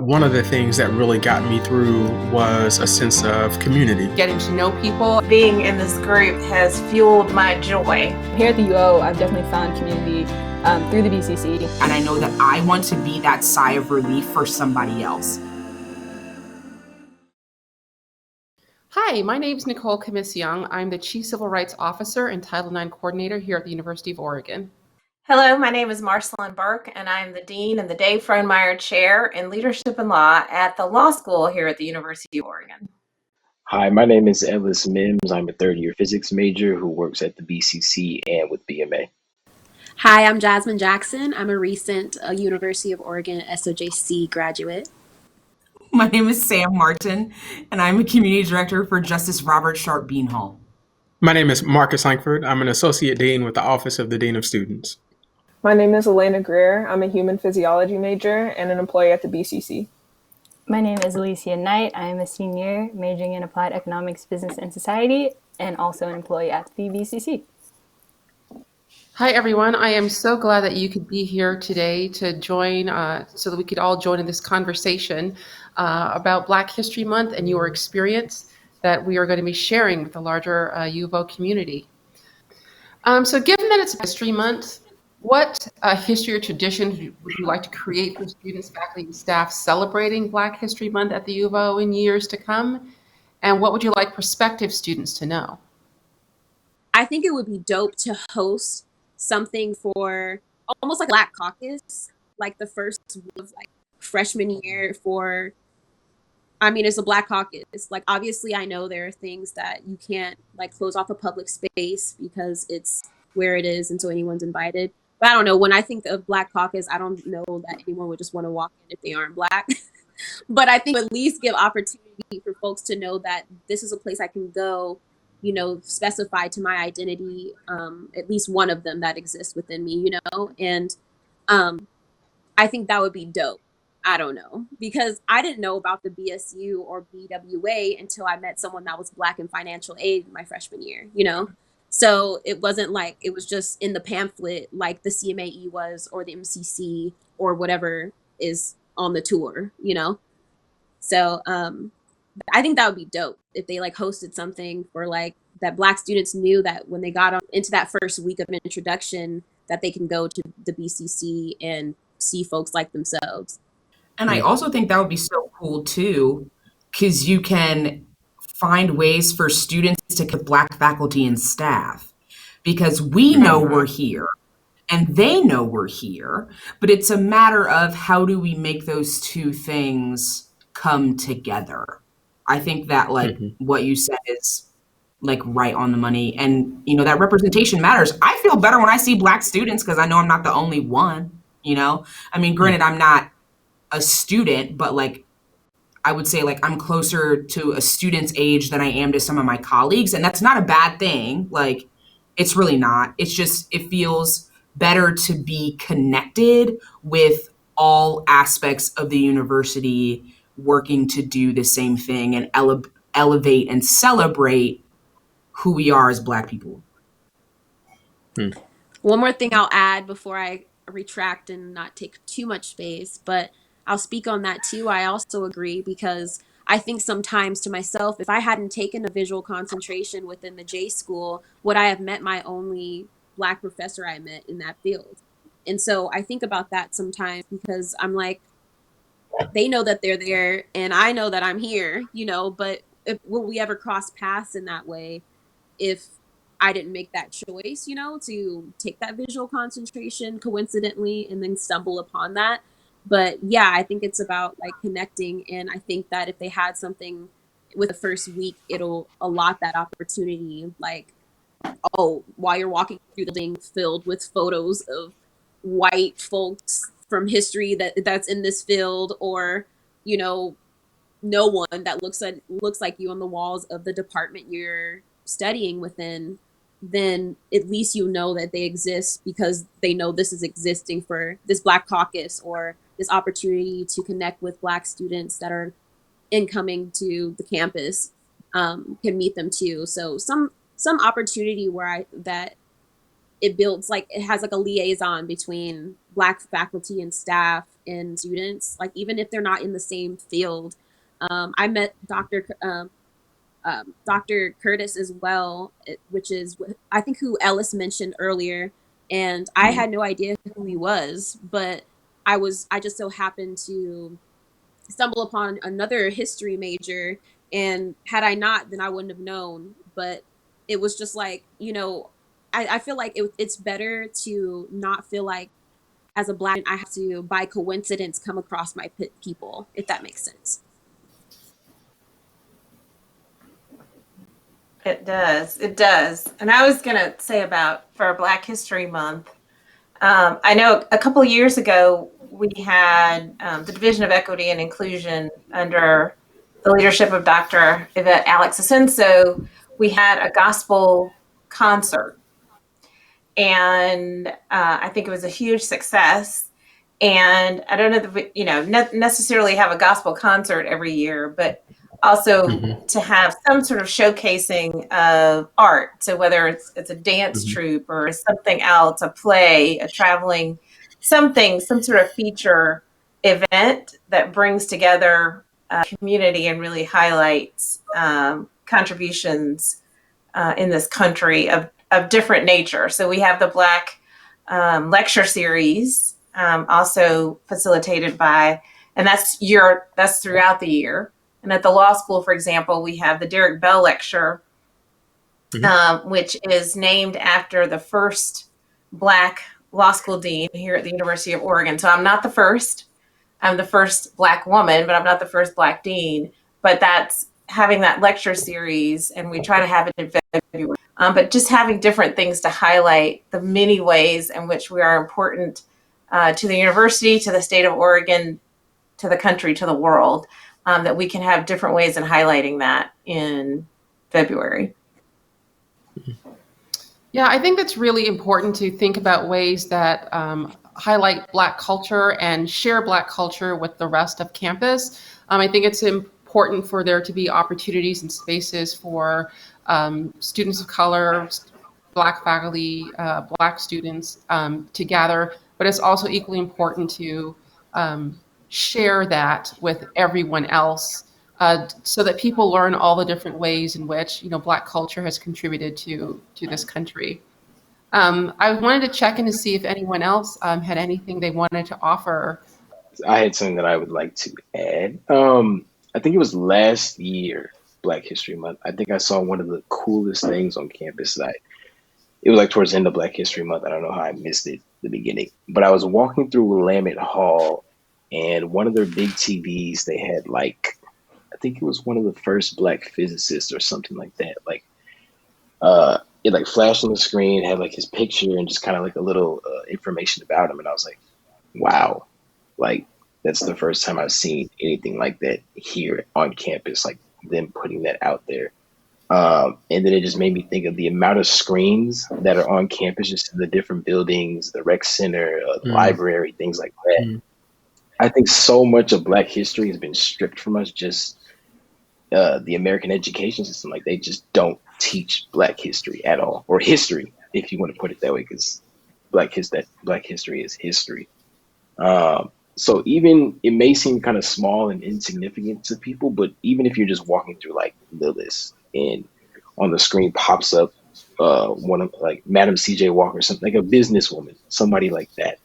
One of the things that really got me through was a sense of community. Getting to know people. Being in this group has fueled my joy. Here at the UO, I've definitely found community through the BCC. And I know that I want to be that sigh of relief for somebody else. Hi, my name is Nicole Commissiong. I'm the Chief Civil Rights Officer and Title IX Coordinator here at the University of Oregon. Hello, my name is Marcilynn Burke, and I'm the Dean and the Dave Frohnmayer Chair in Leadership and Law at the Law School here at the University of Oregon. Hi, my name is Ellis Mimms. I'm a third-year physics major who works at the BCC and with BMA. Hi, I'm Jasmine Jackson. I'm a recent University of Oregon SOJC graduate. My name is Samm Martin, and I'm a Community Director for Justice Robert Sharp Beanhall. My name is Langford. I'm an Associate Dean with the Office of the Dean of Students. My name is Alayna Grier. I'm a human physiology major and an employee at the BCC. My name is Alyeecia Knight. I am a senior majoring in applied economics, business, and society, and also an employee at the BCC. Hi, everyone. I am so glad that you could be here today to join, so that we could all join in this conversation about Black History Month and your experience that we are going to be sharing with the larger U of O community. So given that it's History Month, what history or tradition would you like to create for students, faculty, and staff celebrating Black History Month at the U of O in years to come? And what would you like prospective students to know? I think it would be dope to host something for almost like a Black Caucus, like the first of like freshman year for, it's a Black Caucus. Like, obviously, I know there are things that you can't like close off a public space because it's where it is, and so anyone's invited. But I don't know, when I think of Black Caucus, I don't know that anyone would just want to walk in if they aren't Black. But I think at least give opportunity for folks to know that this is a place I can go, specify to my identity, at least one of them that exists within me, and I think that would be dope. I don't know, because I didn't know about the BSU or BWA until I met someone that was Black in financial aid my freshman year, So it wasn't like it was just in the pamphlet like the CMAE was, or the MCC, or whatever is on the tour, So I think that would be dope if they like hosted something for like that Black students knew that when they got into that first week of introduction that they can go to the BCC and see folks like themselves. And I also think that would be so cool too, because you can find ways for students to get Black faculty and staff, because we know we're here and they know we're here, but it's a matter of how do we make those two things come together. I think that what you said is like right on the money, and that representation matters. I feel better when I see Black students because I know I'm not the only one, granted, I'm not a student, but like I would say like I'm closer to a student's age than I am to some of my colleagues. And that's not a bad thing. Like, it's really not. It's just, it feels better to be connected with all aspects of the university working to do the same thing and elevate and celebrate who we are as Black people. One more thing I'll add before I retract and not take too much space, but I'll speak on that too. I also agree, because I think sometimes to myself, if I hadn't taken a visual concentration within the J school, would I have met my only Black professor I met in that field? And so I think about that sometimes, because I'm like, they know that they're there and I know that I'm here, but will we ever cross paths in that way if I didn't make that choice, to take that visual concentration coincidentally and then stumble upon that? But yeah, I think it's about like connecting. And I think that if they had something with the first week, it'll allot that opportunity. Like, while you're walking through the building filled with photos of white folks from history that's in this field, or, no one that looks like you on the walls of the department you're studying within, then at least that they exist because they know this is existing for this Black Caucus, or this opportunity to connect with Black students that are incoming to the campus, can meet them too. So some opportunity where that it builds, like it has like a liaison between Black faculty and staff in students, like even if they're not in the same field. I met Dr. Curtis as well, which is I think who Ellis mentioned earlier, and I had no idea who he was, but I just so happened to stumble upon another history major, and had I not, then I wouldn't have known. But it was just like, I feel like it's better to not feel like as a Black I have to by coincidence come across my people, if that makes sense. It does. It does. And I was going to say for Black History Month, I know a couple of years ago, we had the Division of Equity and Inclusion under the leadership of Dr. Yvette Alex Asenso. We had a gospel concert. And I think it was a huge success. And I don't know that we, necessarily have a gospel concert every year, but also to have some sort of showcasing of art. So whether it's a dance troupe or something else, a play, a traveling, some sort of feature event that brings together a community and really highlights contributions in this country of different nature. So we have the Black lecture series, also facilitated by, and that's throughout the year. And at the law school, for example, we have the Derek Bell Lecture, which is named after the first Black law school dean here at the University of Oregon. So I'm not the first. I'm the first Black woman, but I'm not the first Black dean. But that's having that lecture series, and we try to have it in February. But just having different things to highlight the many ways in which we are important to the university, to the state of Oregon, to the country, to the world. That we can have different ways in highlighting that in February. Yeah, I think that's really important to think about ways that highlight Black culture and share Black culture with the rest of campus. I think it's important for there to be opportunities and spaces for students of color, Black faculty, Black students to gather, but it's also equally important to share that with everyone else so that people learn all the different ways in which Black culture has contributed to this country. I wanted to check in to see if anyone else had anything they wanted to offer. I had something that I would like to add. I think it was last year, Black History Month. I think I saw one of the coolest things on campus. It was like towards the end of Black History Month. I don't know how I missed it at the beginning, but I was walking through Willamette Hall, and one of their big TVs, they had I think it was one of the first Black physicists or something like that. It flashed on the screen, had his picture and just kind of a little information about him. And I was like, wow, that's the first time I've seen anything like that here on campus, them putting that out there. And then it just made me think of the amount of screens that are on campus, just in the different buildings, the rec center, the library, things like that. I think so much of Black history has been stripped from us. Just the American education system, they just don't teach Black history at all, or history, if you want to put it that way, because Black history is history. So even it may seem kind of small and insignificant to people, but even if you're just walking through the list and on the screen pops up one of Madam C.J. Walker, something a businesswoman, somebody like that.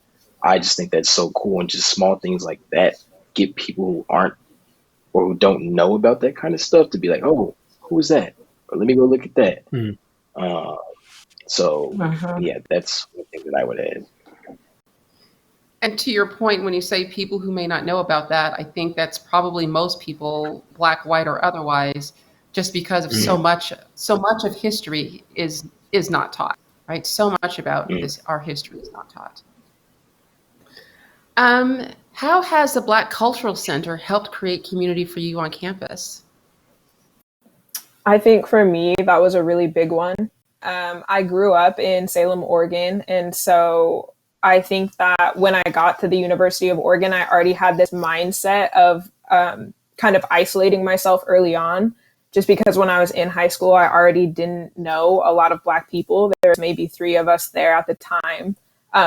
I just think that's so cool, and just small things like that get people who aren't or who don't know about that kind of stuff to be like, oh, who is that? Or let me go look at that. Yeah, that's one thing that I would add. And to your point, when you say people who may not know about that, I think that's probably most people, Black, white, or otherwise, just because of so much of history is not taught, right? So much about our history is not taught. How has the Black Cultural Center helped create community for you on campus? I think for me, that was a really big one. I grew up in Salem, Oregon, and so I think that when I got to the University of Oregon, I already had this mindset of kind of isolating myself early on, just because when I was in high school, I already didn't know a lot of Black people. There was maybe 3 of us there at the time.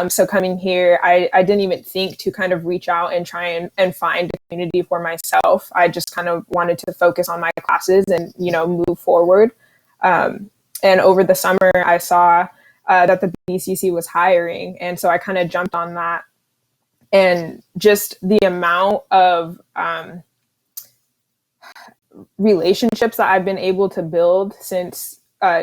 So coming here, I didn't even think to kind of reach out and try and find a community for myself. I just kind of wanted to focus on my classes and, move forward. And over the summer, I saw that the BCC was hiring. And so I kind of jumped on that. And just the amount of relationships that I've been able to build since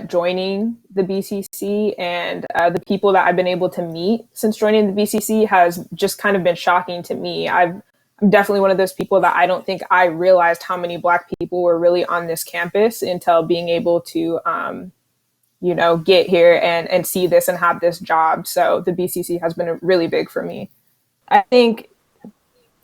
joining the BCC, and the people that I've been able to meet since joining the BCC has just kind of been shocking to me. I'm definitely one of those people that I don't think I realized how many Black people were really on this campus until being able to, get here and see this and have this job. So the BCC has been really big for me. I think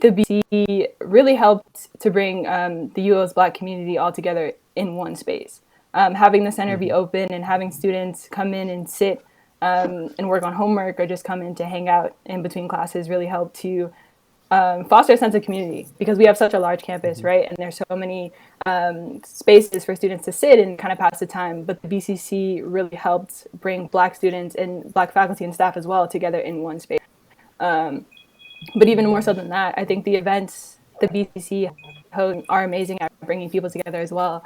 the BCC really helped to bring the UO's Black community all together in one space. Having the center be open and having students come in and sit and work on homework or just come in to hang out in between classes really helped to foster a sense of community, because we have such a large campus, right? And there's so many spaces for students to sit and kind of pass the time. But the BCC really helped bring Black students and Black faculty and staff as well together in one space. But even more so than that, I think the events the BCC hosts are amazing at bringing people together as well.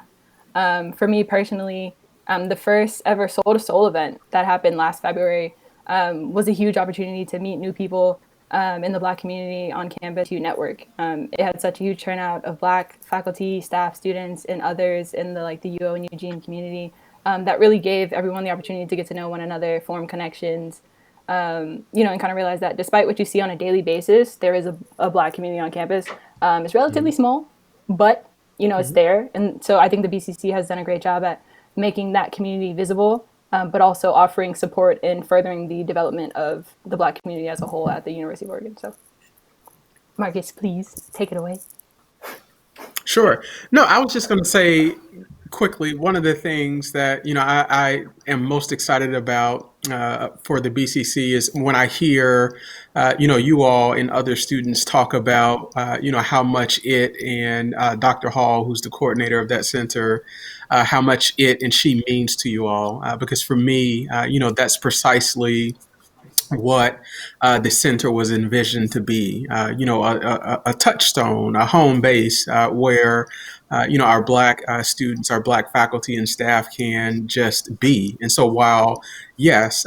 For me personally, the first ever Soul to Soul event that happened last February was a huge opportunity to meet new people in the Black community on campus to network. It had such a huge turnout of Black faculty, staff, students, and others in the UO and Eugene community that really gave everyone the opportunity to get to know one another, form connections, and kind of realize that despite what you see on a daily basis, there is a Black community on campus. It's relatively small, but it's there. And so I think the BCC has done a great job at making that community visible, but also offering support in furthering the development of the Black community as a whole at the University of Oregon. So Marcus, please take it away. Sure. No, I was just going to say quickly, one of the things that, I am most excited about for the BCC is when I hear, you all and other students talk about, how much it and Dr. Hall, who's the coordinator of that center, how much it and she means to you all. Because for me, that's precisely what the center was envisioned to be, a touchstone, a home base where, our Black students, our Black faculty and staff can just be. And so while, yes,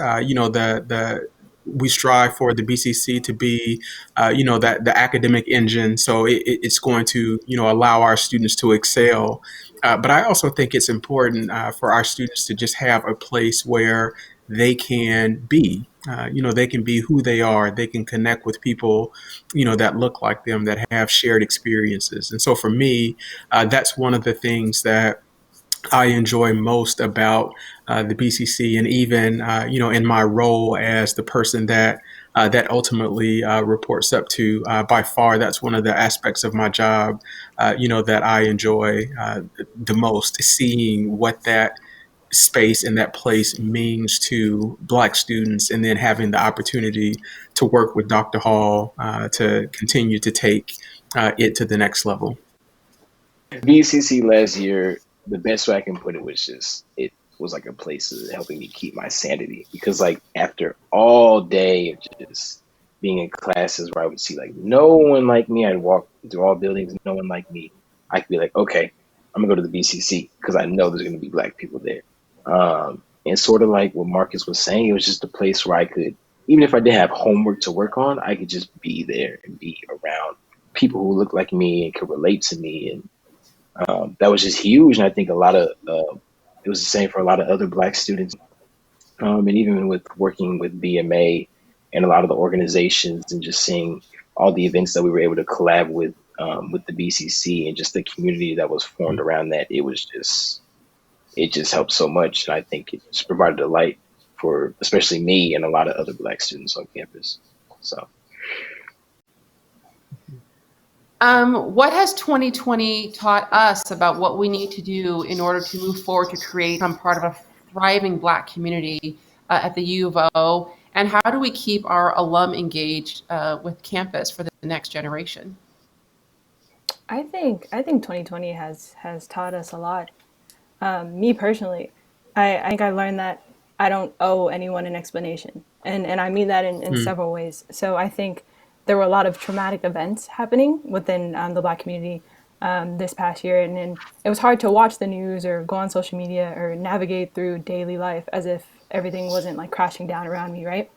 we strive for the BCC to be, that the academic engine. So it's going to, allow our students to excel. But I also think it's important for our students to just have a place where they can be. They can be who they are. They can connect with people, that look like them, that have shared experiences. And so for me, that's one of the things that I enjoy most about the BCC, and even, in my role as the person that ultimately reports up to. By far, that's one of the aspects of my job, that I enjoy the most, seeing what that space and that place means to Black students, and then having the opportunity to work with Dr. Hall to continue to take it to the next level. BCC last year, the best way I can put it was it was like a place of helping me keep my sanity, because after all day of just being in classes where I would see no one like me, I'd walk through all buildings, no one like me, I could be like, okay, I'm gonna go to the BCC because I know there's gonna be Black people there. And sort of like what Marcus was saying, it was just a place where I could, even if I didn't have homework to work on, I could just be there and be around people who look like me and could relate to me. And that was just huge. And I think it was the same for a lot of other Black students. And even with working with BMA and a lot of the organizations, and just seeing all the events that we were able to collab with the BCC, and just the community that was formed around that, it just helped so much. And I think it just provided a light for especially me and a lot of other Black students on campus. So. What has 2020 taught us about what we need to do in order to move forward to create some part of a thriving Black community at the U of O? And how do we keep our alum engaged with campus for the next generation? I think 2020 has taught us a lot. Me personally, I think I learned that I don't owe anyone an explanation. And I mean that in several ways. So I think there were a lot of traumatic events happening within the Black community this past year. And it was hard to watch the news or go on social media or navigate through daily life as if everything wasn't like crashing down around me, right?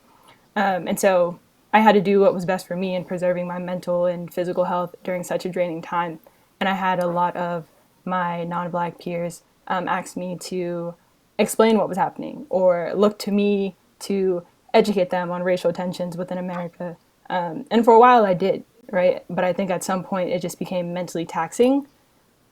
And so I had to do what was best for me in preserving my mental and physical health during such a draining time. And I had a lot of my non-Black peers ask me to explain what was happening or look to me to educate them on racial tensions within America. And for a while I did, right? But I think at some point it just became mentally taxing.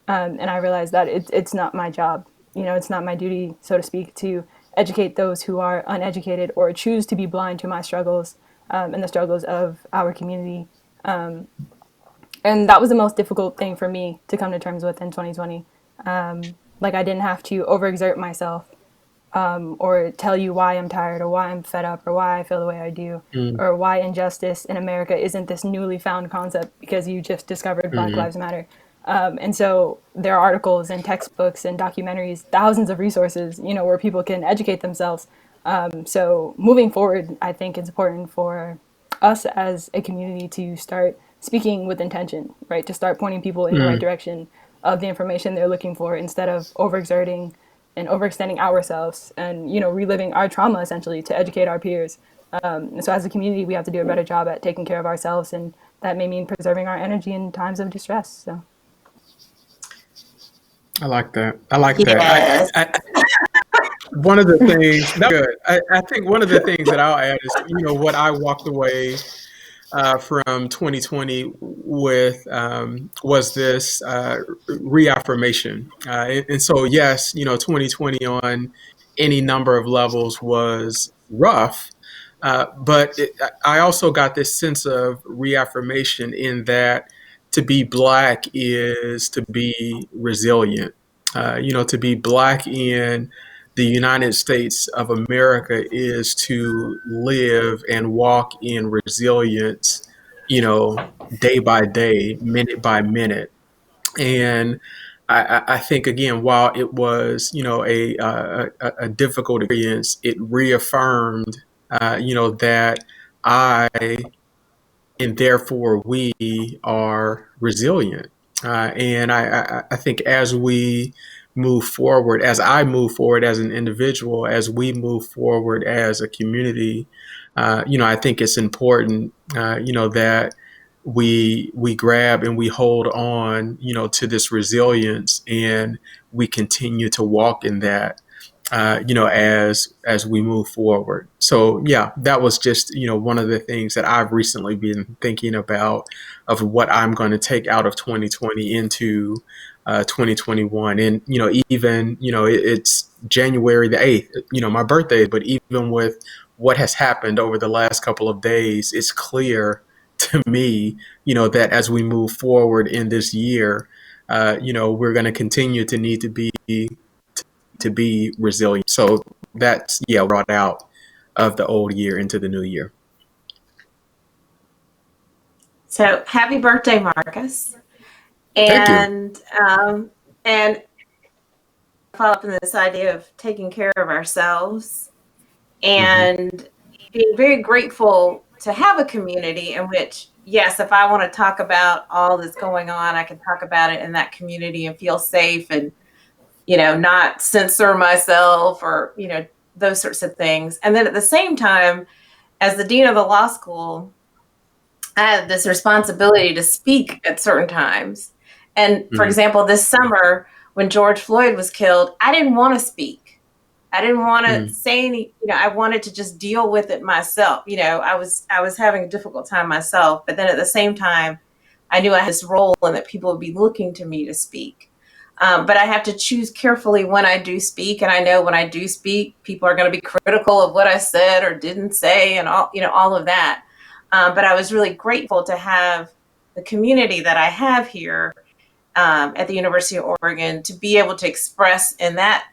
And I realized that it's not my job. You know, it's not my duty, so to speak, to educate those who are uneducated or choose to be blind to my struggles and the struggles of our community. And that was the most difficult thing for me to come to terms with in 2020. Like I didn't have to overexert myself or tell you why I'm tired or why I'm fed up or why I feel the way I do or why injustice in America isn't this newly found concept because you just discovered Black Lives Matter. And so there are articles and textbooks and documentaries, thousands of resources, you know, where people can educate themselves. So moving forward, I think it's important for us as a community to start speaking with intention, right? To start pointing people in the right direction of the information they're looking for instead of overexerting and overextending ourselves and, you know, reliving our trauma essentially to educate our peers. And so as a community, we have to do a better job at taking care of ourselves, and that may mean preserving our energy in times of distress. So. I like that. I like Yes. that. One of the things, that's good. I think one of the things that I'll add is, you know, what I walked away from 2020 with was this reaffirmation. And so, yes, you know, 2020 on any number of levels was rough. I also got this sense of reaffirmation in that to be Black is to be resilient. You know, to be Black in the United States of America is to live and walk in resilience, you know, day by day, minute by minute. And I think again, while it was, you know, a difficult experience, it reaffirmed, you know, that I and therefore we are resilient. And I think as we move forward, as I move forward as an individual, as we move forward as a community, you know, I think it's important, you know, that we grab and we hold on, you know, to this resilience, and we continue to walk in that, you know, as we move forward. So yeah, that was just, you know, one of the things that I've recently been thinking about of what I'm going to take out of 2020 into 2021. And you know, even, you know, it's January the 8th, you know, my birthday, but even with what has happened over the last couple of days, it's clear to me, you know, that as we move forward in this year, you know, we're going to continue to need to be resilient. So that's, yeah, brought out of the old year into the new year. So happy birthday, Marcus. Thank you. And follow up on this idea of taking care of ourselves and being very grateful to have a community in which, yes, if I want to talk about all that's going on, I can talk about it in that community and feel safe and, you know, not censor myself or, you know, those sorts of things. And then at the same time, as the dean of the law school, I have this responsibility to speak at certain times. And for example, this summer when George Floyd was killed, I didn't want to speak. I didn't want to say any, you know, I wanted to just deal with it myself. You know, I was having a difficult time myself, but then at the same time, I knew I had this role and that people would be looking to me to speak. But I have to choose carefully when I do speak. And I know when I do speak, people are going to be critical of what I said or didn't say and all, you know, all of that. But I was really grateful to have the community that I have here at the University of Oregon to be able to express in that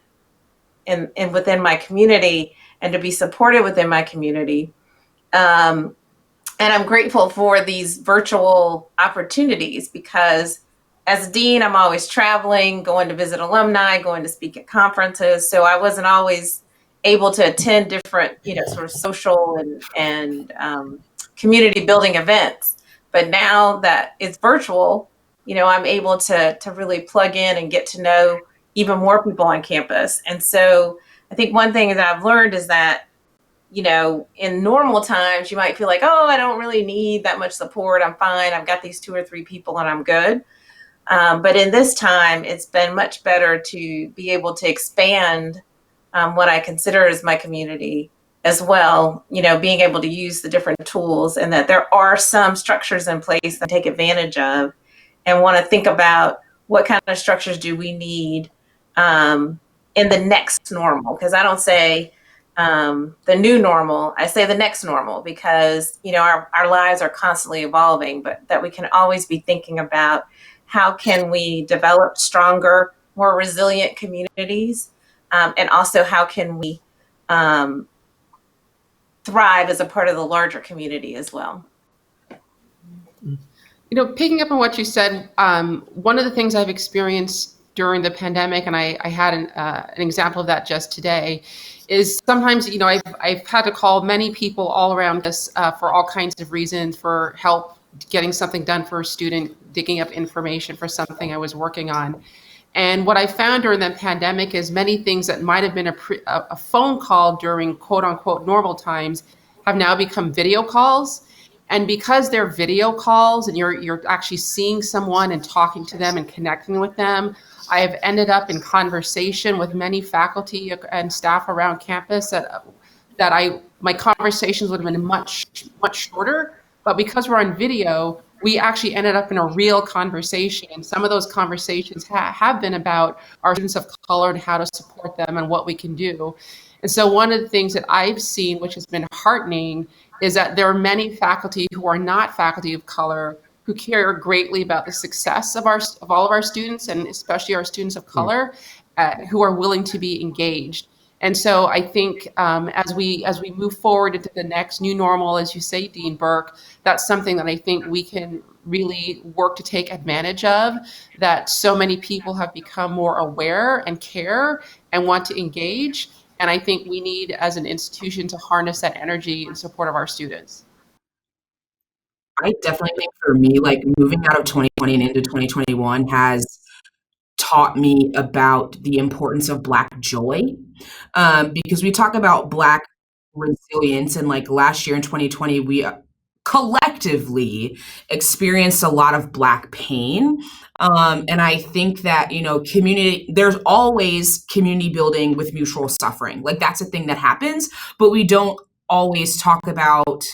and within my community and to be supported within my community. And I'm grateful for these virtual opportunities because as a dean, I'm always traveling, going to visit alumni, going to speak at conferences. So I wasn't always able to attend different, sort of social and community building events. But now that it's virtual, I'm able to really plug in and get to know even more people on campus. And so I think one thing that I've learned is that, in normal times, you might feel like, oh, I don't really need that much support. I'm fine. I've got these 2 or 3 people and I'm good. But in this time, it's been much better to be able to expand what I consider as my community as well, being able to use the different tools, and that there are some structures in place that I take advantage of, and want to think about what kind of structures do we need in the next normal. Because I don't say the new normal, I say the next normal, because our lives are constantly evolving, but that we can always be thinking about how can we develop stronger, more resilient communities, and also how can we thrive as a part of the larger community as well. Picking up on what you said, one of the things I've experienced during the pandemic, and I had an example of that just today, is sometimes, I've had to call many people all around us for all kinds of reasons, for help getting something done for a student, digging up information for something I was working on. And what I found during the pandemic is many things that might have been a phone call during quote unquote normal times have now become video calls. And because they're video calls and you're actually seeing someone and talking to them and connecting with them, I have ended up in conversation with many faculty and staff around campus that my conversations would have been much shorter. But because we're on video, we actually ended up in a real conversation. And some of those conversations have been about our students of color and how to support them and what we can do. And so one of the things that I've seen, which has been heartening, is that there are many faculty who are not faculty of color who care greatly about the success of all of our students, and especially our students of color, who are willing to be engaged. And so I think as we move forward into the next new normal, as you say, Dean Burke, that's something that I think we can really work to take advantage of, that so many people have become more aware and care and want to engage. And I think we need, as an institution, to harness that energy in support of our students. I definitely think for me, like moving out of 2020 and into 2021 has taught me about the importance of Black joy, because we talk about Black resilience, and like last year in 2020, we collectively experienced a lot of Black pain. And I think that, there's always community building with mutual suffering. Like that's a thing that happens, but we don't always talk about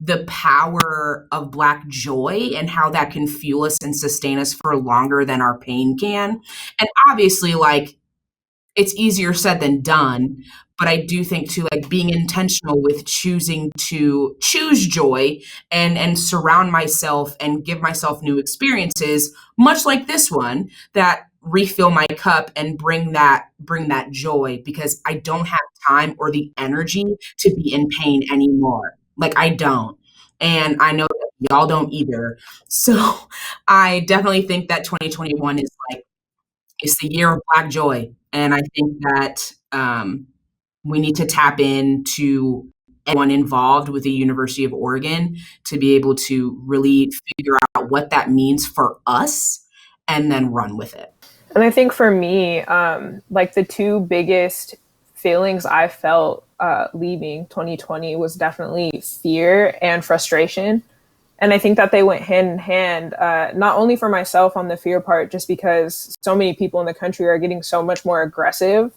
the power of Black joy and how that can fuel us and sustain us for longer than our pain can. And obviously, like, it's easier said than done, but I do think too, like being intentional with choosing to choose joy and surround myself and give myself new experiences, much like this one, that refill my cup and bring that joy, because I don't have time or the energy to be in pain anymore. Like I don't. And I know that y'all don't either. So I definitely think that 2021 is like, it's the year of Black joy. And I think that we need to tap into everyone involved with the University of Oregon to be able to really figure out what that means for us and then run with it. And I think for me, like the two biggest feelings I felt leaving 2020 was definitely fear and frustration. And I think that they went hand in hand, not only for myself on the fear part, just because so many people in the country are getting so much more aggressive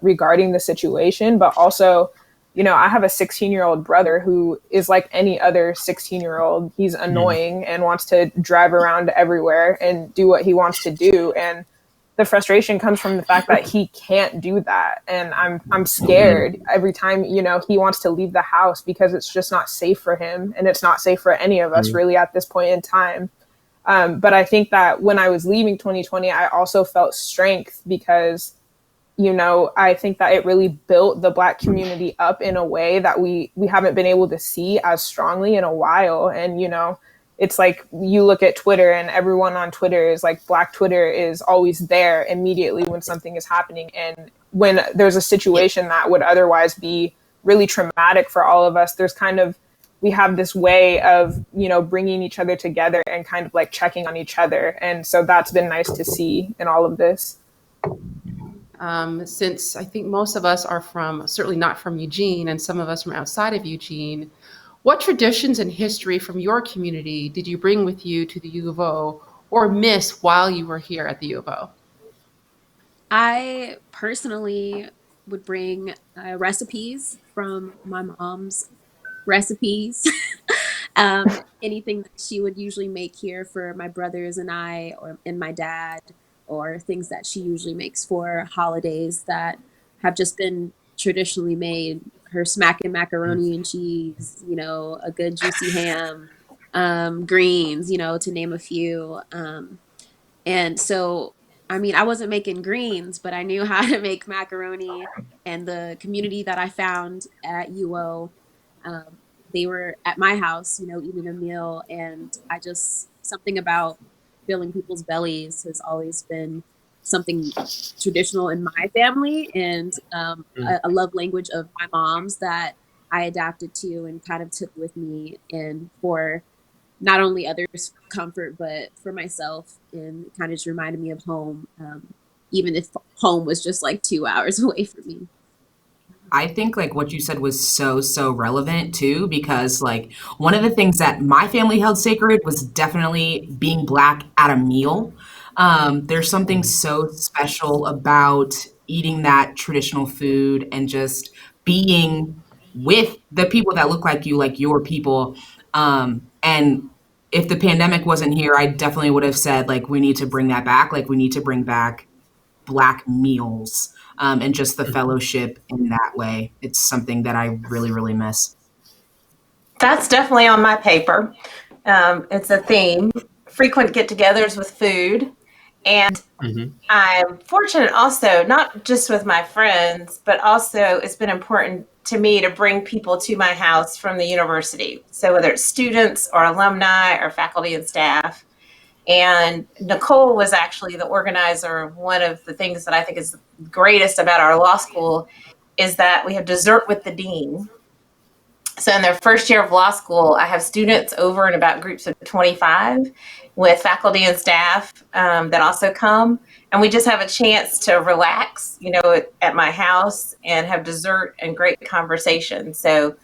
regarding the situation, but also, I have a 16-year-old brother who is like any other 16-year-old. He's annoying and wants to drive around everywhere and do what he wants to do. And the frustration comes from the fact that he can't do that. And I'm scared every time, he wants to leave the house, because it's just not safe for him. And it's not safe for any of us really at this point in time. But I think that when I was leaving 2020, I also felt strength because, I think that it really built the Black community up in a way that we haven't been able to see as strongly in a while. And, it's like you look at Twitter and everyone on Twitter is like, Black Twitter is always there immediately when something is happening. And when there's a situation that would otherwise be really traumatic for all of us, there's kind of, we have this way of, you know, bringing each other together and kind of like checking on each other. And so that's been nice to see in all of this. Since I think most of us are from, certainly not from Eugene, and some of us from outside of Eugene, what traditions and history from your community did you bring with you to the U of O or miss while you were here at the U of O? I personally would bring recipes from my mom's recipes. Anything that she would usually make here for my brothers and I, and my dad, or things that she usually makes for holidays that have just been traditionally made. Her smacking macaroni and cheese, you know, a good juicy ham, greens, you know, to name a few. And so, I mean, I wasn't making greens, but I knew how to make macaroni. And the community that I found at UO, um, they were at my house, you know, eating a meal. And I just, something about filling people's bellies has always been something traditional in my family, and a love language of my mom's that I adapted to and kind of took with me, and for not only others' comfort, but for myself, and kind of just reminded me of home, even if home was just like 2 hours away from me. I think like what you said was so relevant too, because like one of the things that my family held sacred was definitely being Black at a meal. There's something so special about eating that traditional food and just being with the people that look like you, like your people. And if the pandemic wasn't here, I definitely would have said like we need to bring that back. Like we need to bring back Black meals, and just the fellowship in that way. It's something that I really miss. That's definitely on my paper. It's a theme, frequent get-togethers with food. And I'm fortunate also, not just with my friends, but also it's been important to me to bring people to my house from the university. So whether it's students or alumni or faculty and staff. And Nicole was actually the organizer. One of the things that I think is greatest about our law school is that we have dessert with the dean. So in their first year of law school, I have students over in about groups of 25 with faculty and staff that also come. And we just have a chance to relax, you know, at my house and have dessert and great conversation. So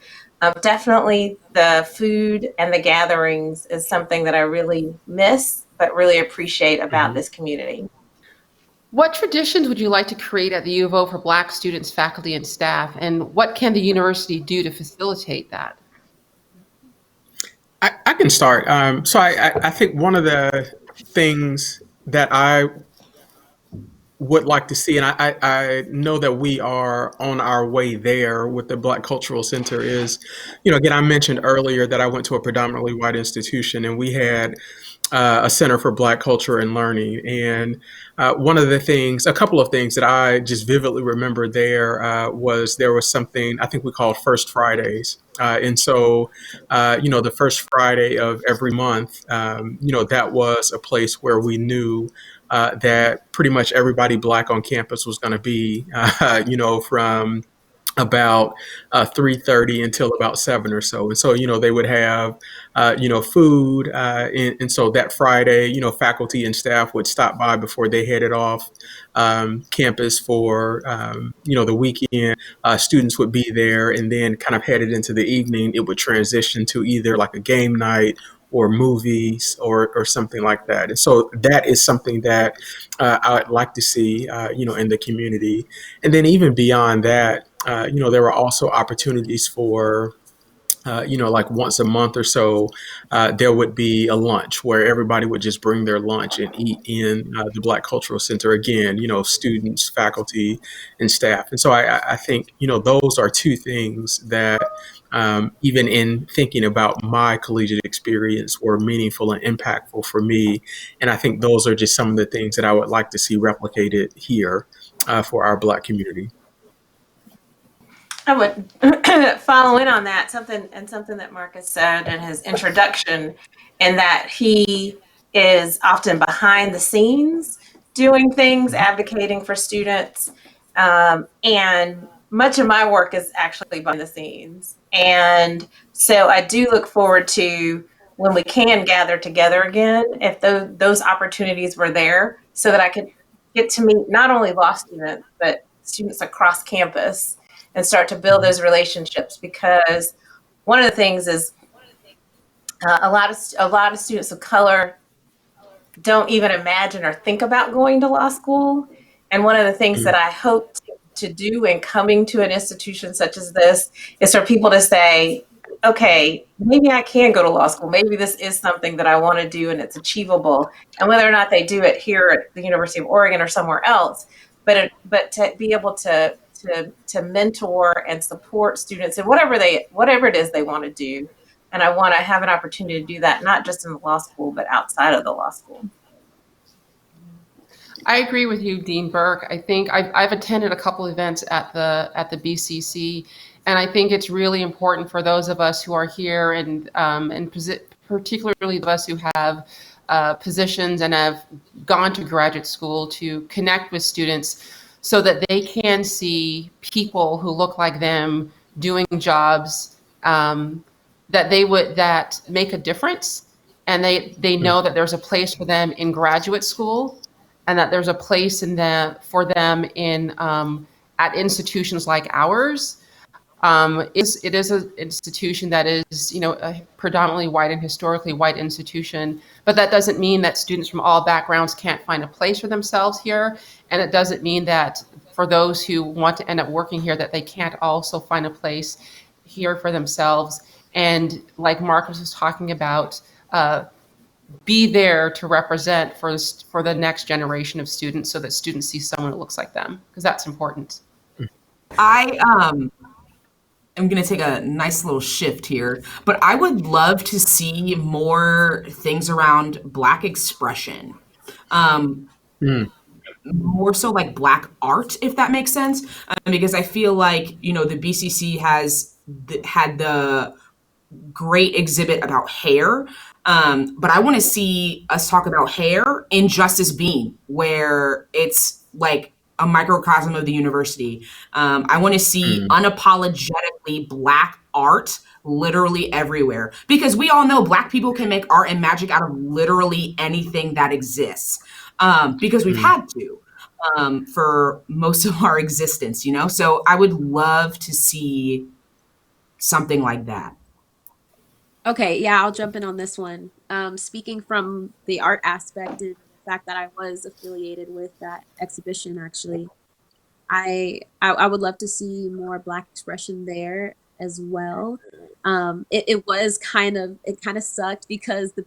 definitely the food and the gatherings is something that I really miss, but really appreciate about this community. What traditions would you like to create at the U of O for Black students, faculty, and staff? And what can the university do to facilitate that? I can start. So I think one of the things that I would like to see, and I know that we are on our way there with the Black Cultural Center is, you know, again, I mentioned earlier that I went to a predominantly white institution and we had a Center for Black Culture and Learning. And one of the things, a couple of things that I just vividly remember there was something I think we called First Fridays. And so, you know, the first Friday of every month, you know, that was a place where we knew that pretty much everybody Black on campus was going to be, you know, from about 3:30 until about 7 or so. And so, you know, they would have, you know, food. And so that Friday, you know, faculty and staff would stop by before they headed off campus for, you know, the weekend. Students would be there, and then kind of headed into the evening, it would transition to either like a game night or movies or something like that. And so that is something that I'd like to see, you know, in the community. And then even beyond that, you know, there were also opportunities for, you know, like once a month or so, there would be a lunch where everybody would just bring their lunch and eat in the Black Cultural Center. Again, you know, students, faculty, and staff. And so I think, you know, those are two things that even in thinking about my collegiate experience were meaningful and impactful for me. And I think those are just some of the things that I would like to see replicated here for our Black community. I would follow in on that, something that Marcus said in his introduction, and that he is often behind the scenes doing things, advocating for students. And much of my work is actually behind the scenes. And so I do look forward to when we can gather together again, if those opportunities were there, so that I could get to meet not only law students, but students across campus and start to build those relationships. Because one of the things is a lot of students of color don't even imagine or think about going to law school. And one of the things that I hope to do in coming to an institution such as this is for people to say, okay, maybe I can go to law school. Maybe this is something that I want to do and it's achievable. And whether or not they do it here at the University of Oregon or somewhere else, but to be able to mentor and support students in whatever it is they want to do. And I want to have an opportunity to do that, not just in the law school, but outside of the law school. I agree with you, Dean Burke. I think I've attended a couple events at the BCC, and I think it's really important for those of us who are here and particularly of us who have positions and have gone to graduate school to connect with students so that they can see people who look like them doing jobs that make a difference, and they know that there's a place for them in graduate school, and that there's a place for them in at institutions like ours. It is an institution that is, a predominantly white and historically white institution, but that doesn't mean that students from all backgrounds can't find a place for themselves here, and it doesn't mean that for those who want to end up working here that they can't also find a place here for themselves. And like Marcus was talking about, be there to represent for the next generation of students, so that students see someone who looks like them, because that's important. I am going to take a nice little shift here, but I would love to see more things around Black expression. More so like Black art, if that makes sense, because I feel like, the BCC has had the great exhibit about hair. But I want to see us talk about hair in Justice Bean, where it's like a microcosm of the university. I want to see unapologetically Black art literally everywhere, because we all know Black people can make art and magic out of literally anything that exists, because we've had to for most of our existence, So I would love to see something like that. Okay, yeah, I'll jump in on this one. Speaking from the art aspect and the fact that I was affiliated with that exhibition, actually, I would love to see more Black expression there as well. It kind of sucked because the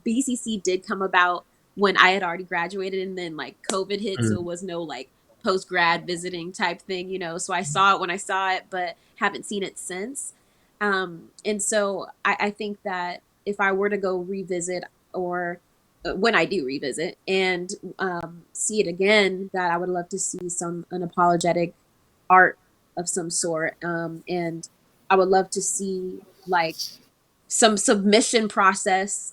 BCC did come about when I had already graduated, and then like COVID hit, so it was no like post grad visiting type thing, So I saw it when I saw it, but haven't seen it since. And so I think that if I were to go revisit, or when I do revisit and see it again, that I would love to see some unapologetic art of some sort. And I would love to see like some submission process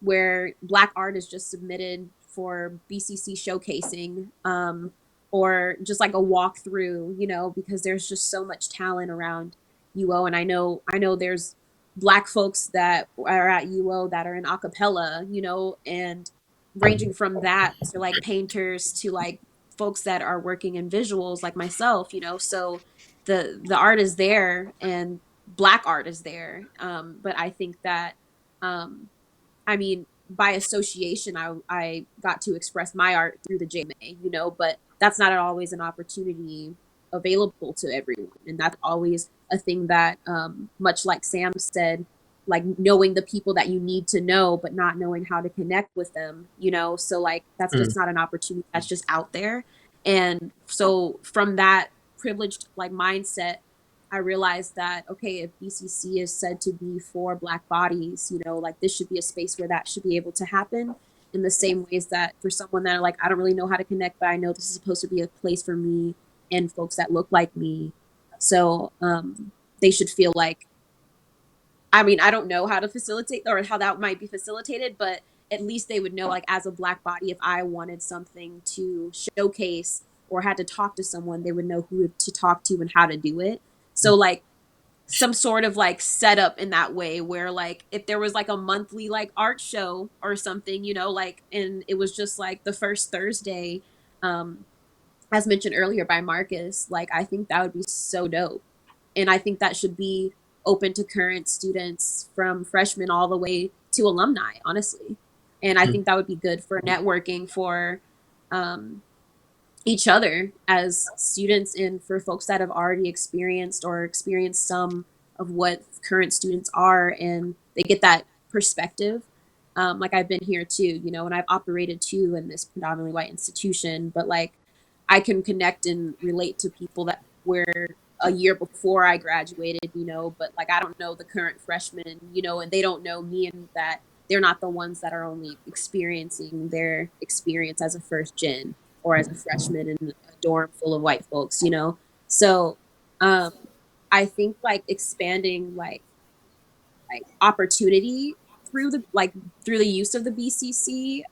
where Black art is just submitted for BCC showcasing, or just like a walkthrough, because there's just so much talent around UO, and I know there's Black folks that are at UO that are in a cappella, and ranging from that to like painters to like folks that are working in visuals like myself, so the art is there and Black art is there. But I think that by association, I got to express my art through the JMA, but that's not always an opportunity available to everyone. And that's always a thing that, much like Samm said, like knowing the people that you need to know, but not knowing how to connect with them, so like, that's just not an opportunity that's just out there. And so from that privileged like mindset, I realized that, okay, if BCC is said to be for Black bodies, like this should be a space where that should be able to happen, in the same ways that for someone that are like, I don't really know how to connect, but I know this is supposed to be a place for me and folks that look like me So they should feel like, I mean, I don't know how to facilitate or how that might be facilitated, but at least they would know, like, as a Black body, if I wanted something to showcase or had to talk to someone, they would know who to talk to and how to do it. So, like, some sort of like setup in that way where, like, if there was like a monthly like art show or something, you know, like, and it was just like the first Thursday, as mentioned earlier by Marcus, like, I think that would be so dope. And I think that should be open to current students from freshmen all the way to alumni, honestly. And I think that would be good for networking for um, each other as students, and for folks that have already experienced or experienced some of what current students are, and they get that perspective. Like, I've been here too, you know, and I've operated too in this predominantly white institution, but like, I can connect and relate to people that were a year before I graduated, you know, but like, I don't know the current freshmen, you know, and they don't know me, and that they're not the ones that are only experiencing their experience as a first gen or as a freshman in a dorm full of white folks, you know? So um, I think like expanding like opportunity through the through the use of the BCC.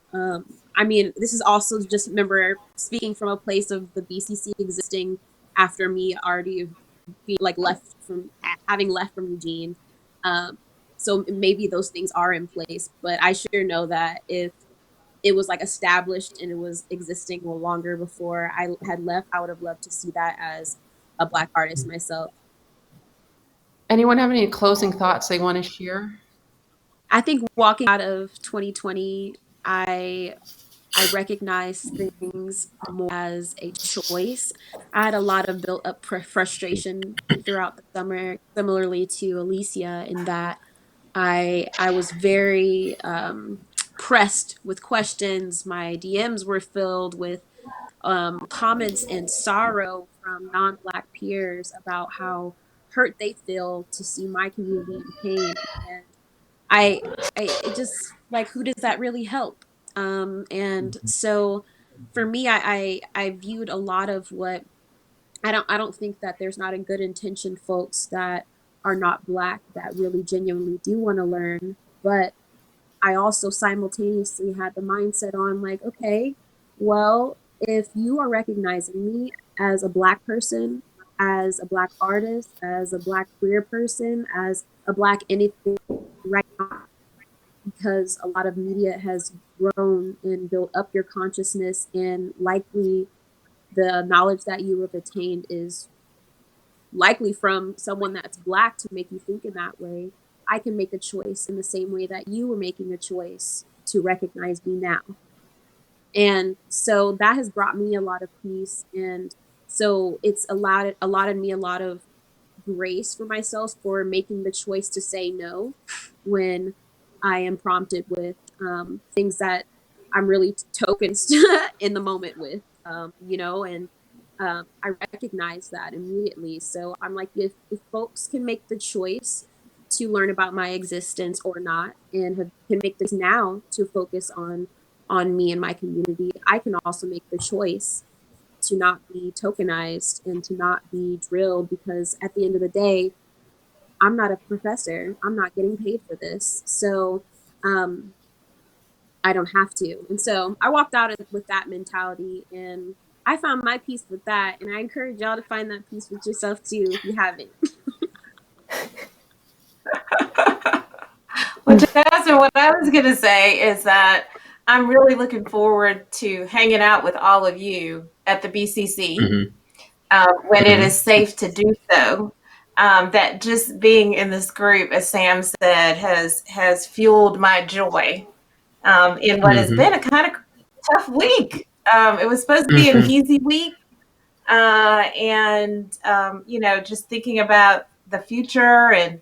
I mean, this is also just, remember, speaking from a place of the BCC existing after me already being like left from having left from Eugene. Um, so maybe those things are in place, but I sure know that if it was like established and it was existing longer before I had left, I would have loved to see that as a Black artist myself. Anyone have any closing thoughts they want to share? I think walking out of 2020, I recognize things more as a choice. I had a lot of built up frustration throughout the summer, similarly to Alyeecia, in that I was very pressed with questions. My DMs were filled with comments and sorrow from non-Black peers about how hurt they feel to see my community in pain. And I, it just, like, who does that really help? And so for me, I viewed a lot of what, I don't think that there's not a good intentioned folks that are not Black that really genuinely do want to learn, but I also simultaneously had the mindset on, like, okay, well, if you are recognizing me as a Black person, as a Black artist, as a Black queer person, as a Black anything right now, because a lot of media has grown and built up your consciousness, and likely the knowledge that you have attained is likely from someone that's Black to make you think in that way, I can make a choice in the same way that you were making a choice to recognize me now. And so that has brought me a lot of peace. And so it's allotted me a lot of grace for myself for making the choice to say no when I am prompted with things that I'm really tokens in the moment with, you know, and I recognize that immediately. So I'm like, if folks can make the choice to learn about my existence or not, and can make this now to focus on me and my community, I can also make the choice to not be tokenized and to not be drilled, because at the end of the day, I'm not a professor. I'm not getting paid for this. So I don't have to. And so I walked out with that mentality, and I found my peace with that. And I encourage y'all to find that peace with yourself too, if you haven't. Well, Jasmine, what I was going to say is that I'm really looking forward to hanging out with all of you at the BCC when it is safe to do so. That just being in this group, as Samm said, has fueled my joy in what has been a kind of tough week. It was supposed to be an easy week. And you know, just thinking about the future and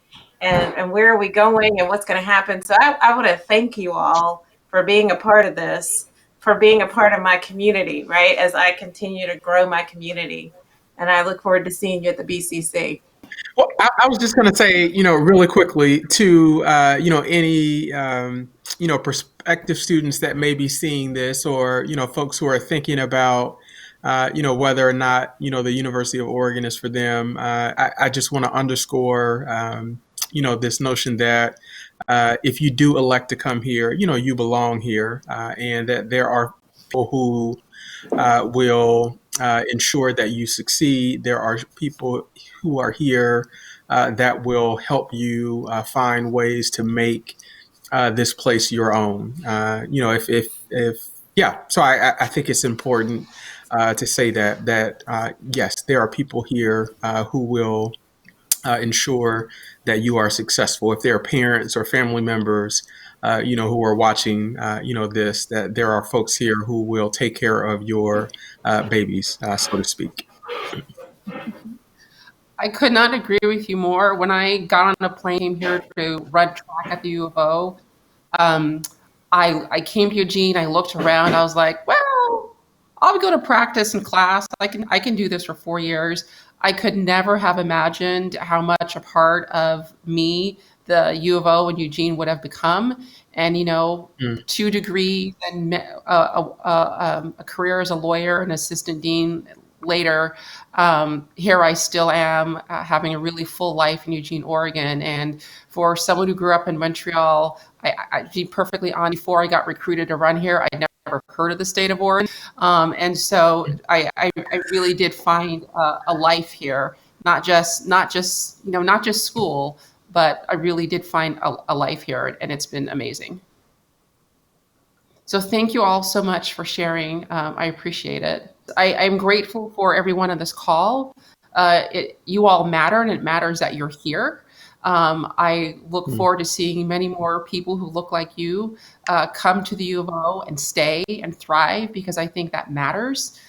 where are we going and what's going to happen. So I want to thank you all for being a part of this, for being a part of my community, right? As I continue to grow my community. And I look forward to seeing you at the BCC. Well, I was just going to say, you know, really quickly to, you know, any, you know, prospective students that may be seeing this, or, you know, folks who are thinking about, whether or not, the University of Oregon is for them. I just want to underscore, this notion that if you do elect to come here, you belong here, and that there are people who will ensure that you succeed. There are people who are here that will help you find ways to make this place your own. If yeah. So I think it's important to say that yes, there are people here who will ensure that you are successful. If there are parents or family members, who are watching, this, that there are folks here who will take care of your babies, so to speak. I could not agree with you more. When I got on a plane came here to run track at the U of O, um, I came to Eugene. I looked around. I was like, well, I'll go to practice and class. I can do this for 4 years. I could never have imagined how much a part of me the U of O and Eugene would have become. And 2 degrees and a career as a lawyer and assistant dean later, here I still am having a really full life in Eugene, Oregon. And for someone who grew up in Montreal, to be perfectly honest, before I got recruited to run here, I'd never heard of the state of Oregon. And so I really did find a life here, not just school, but I really did find a life here, and it's been amazing. So thank you all so much for sharing. I appreciate it. I'm grateful for everyone on this call. You all matter, and it matters that you're here. I look forward to seeing many more people who look like you come to the U of O and stay and thrive, because I think that matters.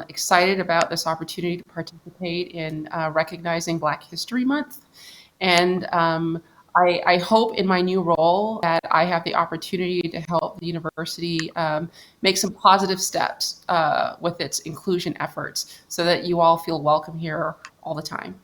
Excited about this opportunity to participate in recognizing Black History Month. And I hope in my new role that I have the opportunity to help the university make some positive steps with its inclusion efforts, so that you all feel welcome here all the time.